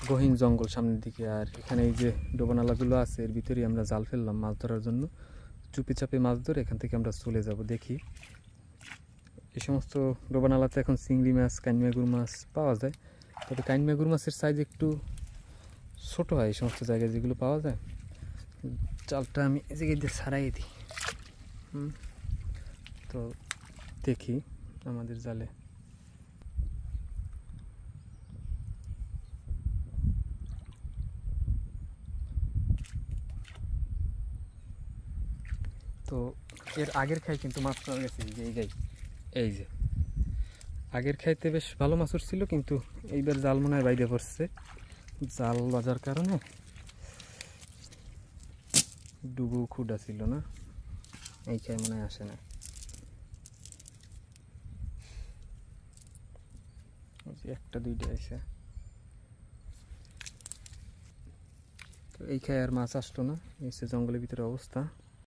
গহীন জঙ্গল সামনের দিকে। আর এখানে এই যে ডোবানালাগুলো আছে, এর ভিতরেই আমরা জাল ফেললাম মাছ ধরার জন্য। চুপি চাপে মাছ ধরে এখান থেকে আমরা চলে যাব। দেখি এই সমস্ত ডোবানালাতে এখন চিংড়ি মাছ, কানমাগুর মাছ পাওয়া যায়। তবে কানমাগুর মাছের সাইজ একটু ছোট হয় এই সমস্ত জায়গায় যেগুলো পাওয়া যায়। জালটা আমি এই জায়গায় দিয়ে ছাড়াই দিই। তো দেখি আমাদের জালে তো এর আগের খাই কিন্তু মাছ পাওয়া গেছে। এই যে আগের খাইতে বেশ ভালো মাছ উঠছিল, কিন্তু এইবার জাল মনে হয় বাইরে পড়ছে। জাল বাজার কারণে ডুবু খুঁড়া ছিল না, এই খাই মনে হয় আসে না। একটা দুইটা আছে, তো এই খাই আর মাছ আসলো না। এই জঙ্গলের ভিতরে অবস্থা।